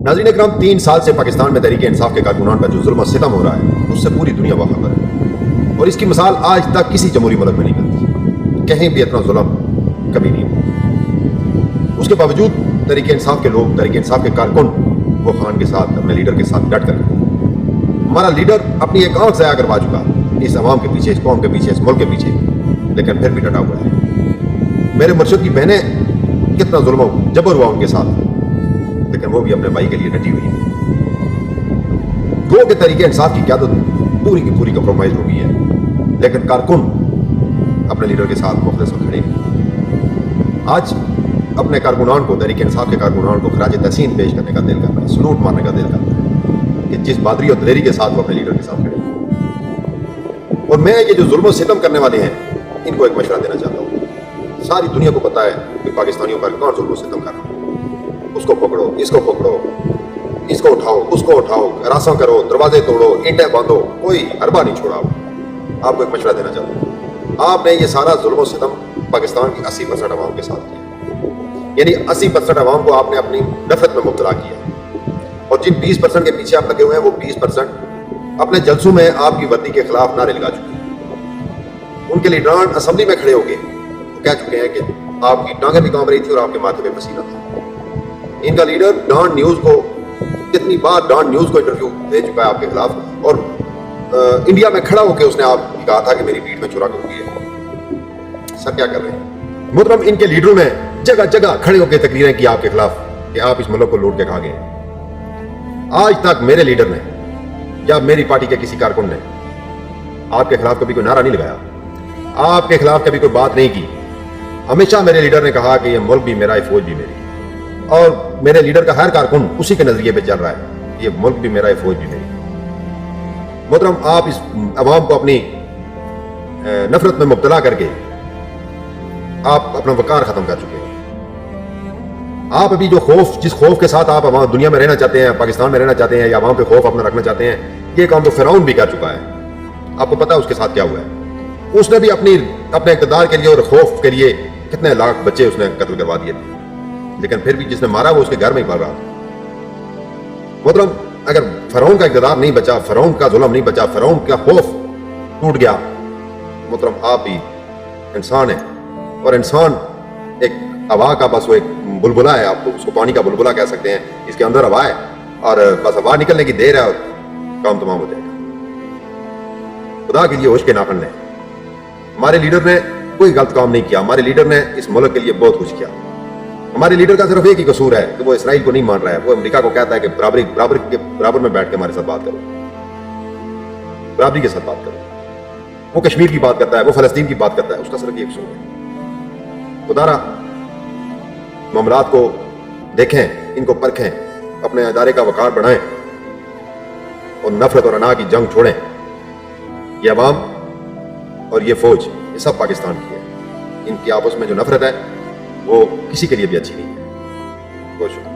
नाज़रीन इकराम, 3 साल से पाकिस्तान में तहरीक इंसाफ के कारकुनान पर जो जुल्म और सितम हो रहा है उससे पूरी दुनिया बाखबर है, और इसकी मिसाल आज तक किसी जमहूरी मुल्क में नहीं मिलती। कहीं भी इतना जुल्म कभी नहीं हुआ। उसके बावजूद तहरीक इंसाफ के लोग, तहरीक इंसाफ के कारकुन वो खान के साथ, अपने लीडर के साथ डट कर हमारा लीडर अपनी एक आंख ज़ाया करवा चुका इस अवाम के पीछे, इस कौम के पीछे, इस मुल्क के पीछे, लेकिन फिर भी डटा हुआ है। मेरे मुर्शिद की बहनें कितना जुल्म जबर हुआ उनके साथ, लेकिन वो भी अपने भाई के लिए डटी हुई है। गो के तरीके इंसाफ की क़यादत पूरी की पूरी कंप्रोमाइज हो गई है, लेकिन कारकुन अपने लीडर के साथ मुखलिस और खड़े हैं। आज अपने कारकुनान को, तहरीक इंसाफ के कारकुनान को खराज तहसीन पेश करने का दिल कर रहा है, सलूट मारने का दिल कर रहा है कि जिस बहादुरी और दलेरी के साथ वो अपने लीडर के साथ खड़े हैं। और मैं ये जो जुल्म और सितम करने वाले हैं इनको एक मशवरा देना चाहता हूँ। सारी दुनिया को पता है कि पाकिस्तानियों पर कौन जुल्म और सितम कर रहा है। उसको पकड़ो, इसको पकड़ो, इसको उठाओ, उसको उठाओ, हरासा करो, दरवाजे तोड़ो, ईंटें बांधो, कोई हरबा नहीं छोड़ा। आपको एक मशवरा देना चाहता हूँ। आपने ये सारा जुल्म और सितम पाकिस्तान की 80% अवाम के साथ किया, यानी 80% अवाम को आपने अपनी नफरत में मुब्तला किया, और जिन 20% के पीछे आप लगे हुए हैं वो 20% अपने जलसों में आपकी वर्दी के खिलाफ नारे लगा चुके हैं। उनके लीडरान असम्बली में खड़े हो गए, कह चुके हैं कि आपकी टांगें भी कांप रही थी और आपके माथे पे पसीना था। इनका लीडर डॉन न्यूज़ को कितनी बार डॉन न्यूज़ को इंटरव्यू दे चुका है आपके खिलाफ, और इंडिया में खड़ा होकर उसने आपकी कहा था कि मेरी पीठ में छुरा कर हुई है। सर क्या कर रहे हैं मुहतरम? इनके लीडरों ने जगह जगह खड़े होकर तकरीरें की आपके खिलाफ कि आप इस मुल्क को लूट के खा गए। आज तक मेरे लीडर ने या मेरी पार्टी के किसी कारकुन ने आपके खिलाफ कभी कोई नारा नहीं लगाया, आपके खिलाफ कभी कोई बात नहीं की। हमेशा मेरे लीडर ने कहा कि ये मुल्क भी मेरा है, फौज भी मेरी, और मेरे लीडर का हर कारकुन उसी के नजरिए पे चल रहा है, ये मुल्क भी मेरा है, फौज भी मेरी। मोहतरम, आप इस अवाम को अपनी नफरत में मुब्तला करके आप अपना वकार खत्म कर चुके हैं। आप अभी जो खौफ, जिस खौफ के साथ आप दुनिया में रहना चाहते हैं, पाकिस्तान में रहना चाहते हैं, या अवाम पे खौफ अपना रखना चाहते हैं, ये काम तो फिरौन भी कर चुका है। आपको पता है उसके साथ क्या हुआ है? उसने भी अपने इक़्तिदार के लिए और खौफ के लिए कितने लाख बच्चे उसने कत्ल करवा दिए थे, लेकिन फिर भी जिसने मारा वो उसके घर में ही पड़ रहा था। मतलब अगर फिरौन का इक़्तिदार नहीं बचा, फिरौन का जुल्म नहीं बचा, फिरौन का खौफ टूट गया, मतलब आप भी इंसान है, और इंसान एक हवा का बस वो एक बुलबुला है, आप उसको पानी का बुलबुला कह सकते हैं। इसके अंदर हवा है और बस हवा निकलने की देर है और काम तमाम हो जाएगा। खुदा के लिए होश के नाखन लें। हमारे लीडर ने कोई गलत काम नहीं किया, हमारे लीडर ने इस मुल्क के लिए बहुत कुछ किया। हमारे लीडर का सिर्फ एक ही कसूर है कि वो इसराइल को नहीं मान रहा है। वो अमेरिका को कहता है कि बराबर में बैठ के हमारे साथ बात करो, बराबरी के साथ बात करो। वो कश्मीर की बात करता है, वो फलस्तीन की बात करता है, उसका सिर्फ एक कसूर है। खुदारा मामलात को देखें, इनको परखें, अपने अदारे का वकार बढ़ाएं और नफरत और अना की जंग छोड़ें। ये अवाम और ये फौज, ये सब पाकिस्तान की है। इनकी आपस में जो नफरत है वो किसी के लिए भी अच्छी नहीं है। बहुत शुक्रिया।